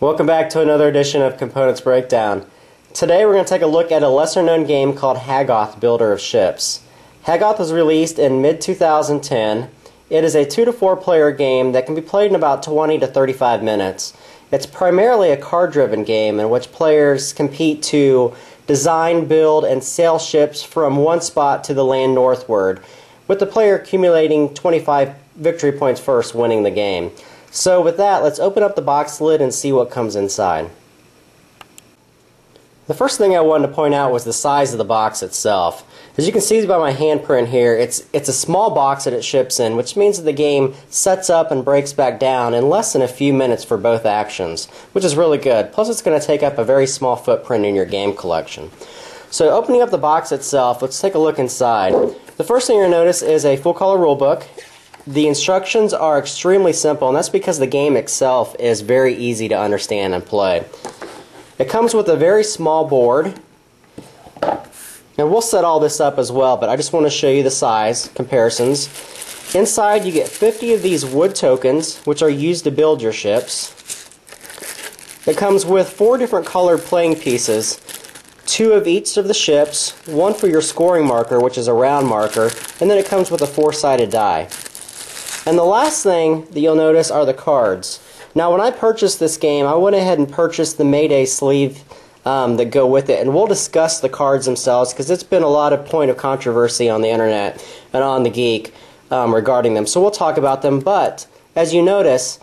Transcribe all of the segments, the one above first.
Welcome back to another edition of Components Breakdown. Today we're going to take a look at a lesser known game called Hagoth, Builder of Ships. Hagoth was released in mid-2010. It is a 2 to 4 player game that can be played in about 20 to 35 minutes. It's primarily a card-driven game in which players compete to design, build, and sail ships from one spot to the land northward, with the player accumulating 25 victory points first, winning the game. So with that, let's open up the box lid and see what comes inside. The first thing I wanted to point out was the size of the box itself. As you can see by my handprint here, it's a small box that it ships in, which means that the game sets up and breaks back down in less than a few minutes for both actions, which is really good. Plus it's going to take up a very small footprint in your game collection. So opening up the box itself, let's take a look inside. The first thing you're going to notice is a full-color rulebook. The instructions are extremely simple, and that's because the game itself is very easy to understand and play. It comes with a very small board, and we'll set all this up as well, but I just want to show you the size comparisons. Inside you get 50 of these wood tokens, which are used to build your ships. It comes with 4 different colored playing pieces, 2 of each of the ships, 1 for your scoring marker, which is a round marker, and then it comes with a 4-sided die. And the last thing that you'll notice are the cards. Now when I purchased this game, I went ahead and purchased the Mayday sleeve that go with it, and we'll discuss the cards themselves because it's been a lot of point of controversy on the internet and on the Geek regarding them. So we'll talk about them, but as you notice,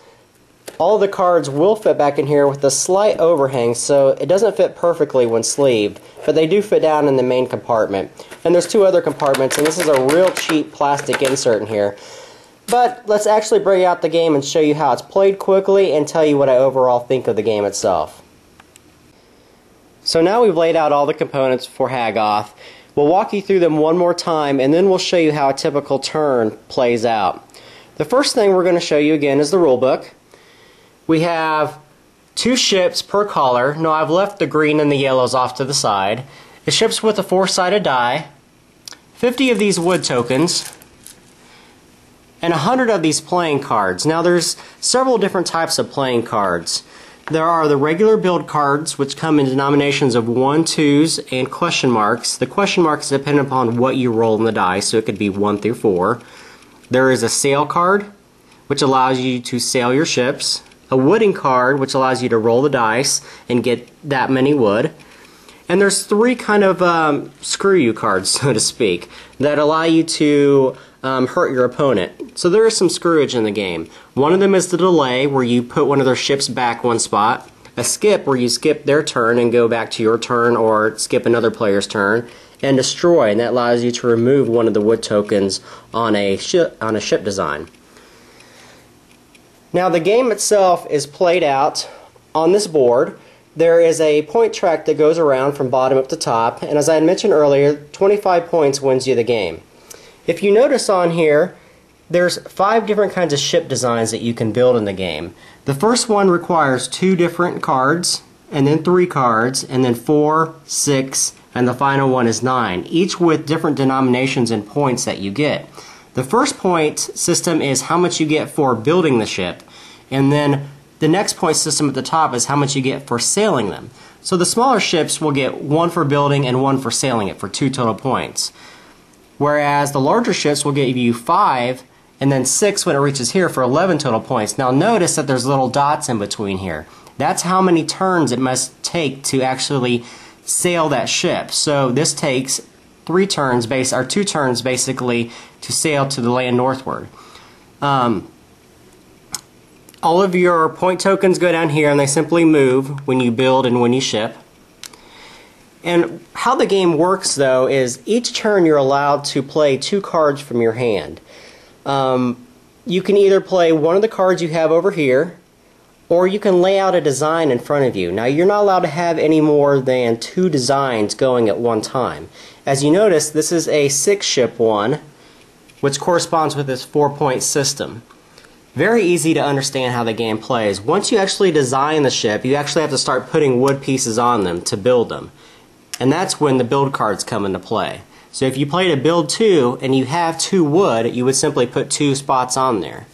all the cards will fit back in here with a slight overhang, so it doesn't fit perfectly when sleeved, but they do fit down in the main compartment. And there's 2 other compartments, and this is a real cheap plastic insert in here. But let's actually break out the game and show you how it's played quickly and tell you what I overall think of the game itself. So now we've laid out all the components for Hagoth. We'll walk you through them one more time, and then we'll show you how a typical turn plays out. The first thing we're going to show you again is the rulebook. We have 2 ships per color. No, I've left the green and the yellows off to the side. It ships with a 4-sided die, 50 of these wood tokens, and 100 of these playing cards. Now there's several different types of playing cards. There are the regular build cards, which come in denominations of 1, 2s, and question marks. The question marks depend upon what you roll in the dice, so it could be 1 through 4. There is a sail card, which allows you to sail your ships. A wooding card, which allows you to roll the dice and get that many wood. And there's 3 kind of screw you cards, so to speak, that allow you to hurt your opponent. So there is some screwage in the game. One of them is the delay, where you put one of their ships back one spot. A skip, where you skip their turn and go back to your turn or skip another player's turn. And destroy, and that allows you to remove one of the wood tokens on a ship design. Now the game itself is played out on this board. There is a point track that goes around from bottom up to top, and as I had mentioned earlier, 25 points wins you the game. If you notice on here, there's 5 different kinds of ship designs that you can build in the game. The first one requires 2 different cards, and then 3 cards, and then 4, 6, and the final one is 9, each with different denominations and points that you get. The first point system is how much you get for building the ship, and then the next point system at the top is how much you get for sailing them. So the smaller ships will get 1 for building and 1 for sailing it for 2 total points. Whereas the larger ships will give you 5 and then 6 when it reaches here for 11 total points. Now notice that there's little dots in between here. That's how many turns it must take to actually sail that ship. So this takes 2 turns basically to sail to the land northward. All of your point tokens go down here, and they simply move when you build and when you ship. And how the game works, though, is each turn you're allowed to play 2 cards from your hand. You can either play one of the cards you have over here, or you can lay out a design in front of you. Now, you're not allowed to have any more than 2 designs going at one time. As you notice, this is a 6-ship one, which corresponds with this 4-point system. Very easy to understand how the game plays. Once you actually design the ship, you actually have to start putting wood pieces on them to build them. And that's when the build cards come into play. So if you played a build 2 and you have 2 wood, you would simply put 2 spots on there.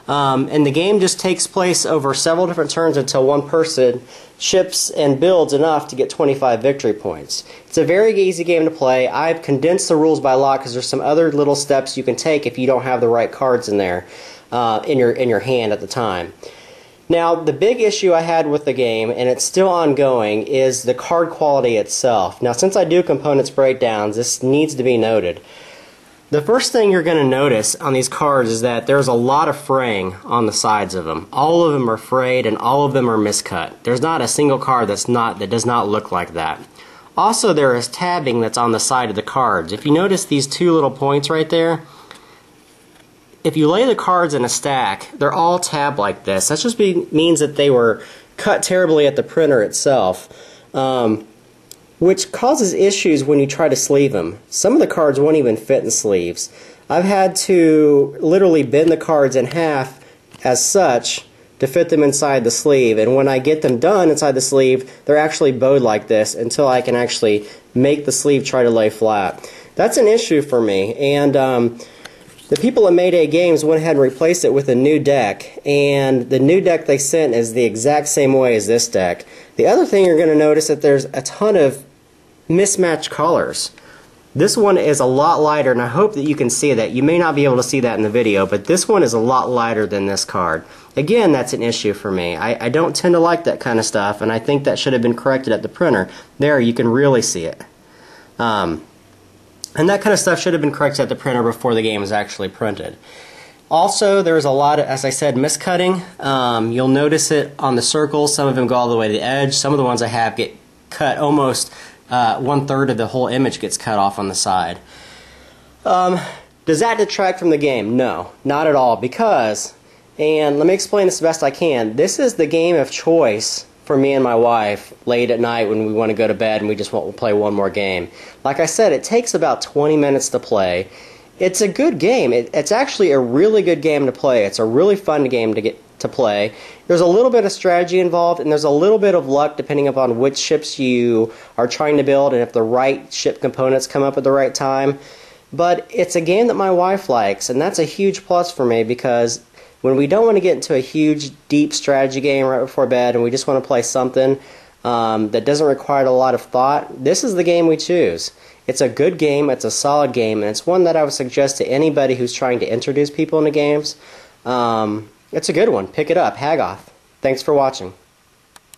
And the game just takes place over several different turns until one person ships and builds enough to get 25 victory points. It's a very easy game to play. I've condensed the rules by lot because there's some other little steps you can take if you don't have the right cards in there in your hand at the time. Now, the big issue I had with the game, and it's still ongoing, is the card quality itself. Now, since I do components breakdowns, this needs to be noted. The first thing you're going to notice on these cards is that there's a lot of fraying on the sides of them. All of them are frayed and all of them are miscut. There's not a single card that does not look like that. Also, there is tabbing that's on the side of the cards. If you notice these two little points right there, if you lay the cards in a stack, they're all tabbed like this. That just means that they were cut terribly at the printer itself, which causes issues when you try to sleeve them. Some of the cards won't even fit in sleeves. I've had to literally bend the cards in half as such to fit them inside the sleeve, and when I get them done inside the sleeve, they're actually bowed like this until I can actually make the sleeve try to lay flat. That's an issue for me, and the people at Mayday Games went ahead and replaced it with a new deck, and the new deck they sent is the exact same way as this deck. The other thing you're going to notice is that there's a ton of mismatched colors. This one is a lot lighter, and I hope that you can see that. You may not be able to see that in the video, but this one is a lot lighter than this card. Again, that's an issue for me. I don't tend to like that kind of stuff, and I think that should have been corrected at the printer. There, you can really see it. And that kind of stuff should have been corrected at the printer before the game is actually printed. Also, there's a lot of, as I said, miscutting. You'll notice it on the circles. Some of them go all the way to the edge. Some of the ones I have get cut almost 1/3 of the whole image gets cut off on the side. Does that detract from the game? No, not at all, because, and let me explain this the best I can, this is the game of choice for me and my wife late at night when we want to go to bed and we just want to play one more game. Like I said, it takes about 20 minutes to play. It's a good game. It's actually a really good game to play. It's a really fun game to play. There's a little bit of strategy involved, and there's a little bit of luck depending upon which ships you are trying to build and if the right ship components come up at the right time. But it's a game that my wife likes, and that's a huge plus for me, because when we don't want to get into a huge, deep strategy game right before bed and we just want to play something that doesn't require a lot of thought, this is the game we choose. It's a good game, it's a solid game, and it's one that I would suggest to anybody who's trying to introduce people into games. It's a good one. Pick it up. Hagoth. Thanks for watching.